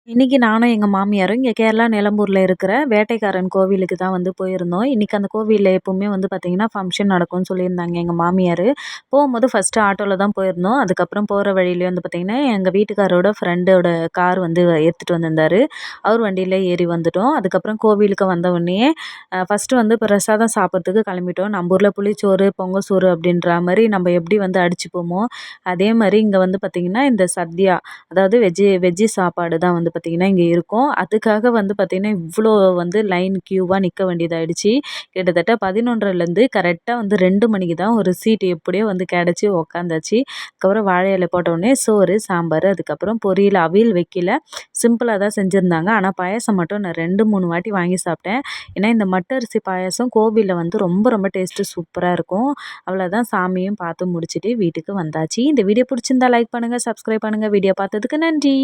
இன்னைக்கு நானும் எங்க மாமியாரும் இங்க கேரளா நிலம்பூர்ல இருக்கிற வேட்டைக்காரன் கோவிலுக்கு தான் வந்து போயிருந்தோம். இன்னைக்கு அந்த கோவில்ல எப்பவுமே வந்து பார்த்தீங்கன்னா, ஃபங்ஷன் நடக்கும்னு சொல்லியிருந்தாங்க எங்க மாமியாரு. போம்போது ஃபர்ஸ்ட்டு ஆட்டோல தான் போயிருந்தோம். அதுக்கப்புறம் போற வழியிலே வந்து பார்த்தீங்கன்னா, எங்க வீட்டுக்காரரோட ஃப்ரெண்டோட கார் வந்து எடுத்துட்டு வந்திருந்தாரு. அவர் வண்டியில ஏறி வந்துட்டோம். அதுக்கப்புறம் கோவிலுக்கு வந்த உடனேயே ஃபர்ஸ்ட்டு வந்து பிரசாதம் சாப்பிட்றதுக்கு கிளம்பிட்டோம். நம்ம ஊர்ல புளிச்சோறு, பொங்கல் சோறு அப்படின்ற மாரி நம்ம எப்படி வந்து அடிச்சுப்போமோ, அதே மாரி இங்க வந்து பார்த்தீங்கன்னா, இந்த சத்யா அதாவது வெஜ்ஜி சாப்பாடு தான் வந்து பார்த்தீங்கன்னா, இங்க இருக்கும். அதுக்காக வந்து பார்த்தீங்கன்னா, இவ்ளோ வந்து லைன் கியூவா நிக்க வேண்டியதாயிடுச்சு. கிட்டத்தட்ட 11:30லேருந்து கரெக்ட்டா வந்து 2 மணிக்கு தான் ஒரு சீட் எப்படியோ வந்து கிடைச்சு உக்காந்தாச்சு. அதுக்கப்புறம் வாழை இலை போட்டவுடனே சோறு, சாம்பார், அதுக்கப்புறம் பொரியல், அவியல் வைக்கல. சிம்பிளா தான் செஞ்சிருந்தாங்க. ஆனா பாயாசம் மட்டும் நான் 2, 3 வாட்டி வாங்கி சாப்பிட்டேன். ஏன்னா, இந்த மட்ட அரிசி பாயாசம் கோவில்ல வந்து ரொம்ப ரொம்ப டேஸ்ட்டு சூப்பரா இருக்கும். அவ்வளோதான் சாமியும் பார்த்து முடிச்சுட்டு வீட்டுக்கு வந்தாச்சு. இந்த வீடியோ பிடிச்சிருந்தா லைக் பண்ணுங்க, சப்ஸ்கிரைப் பண்ணுங்க. வீடியோ பார்த்ததுக்கு நன்றி.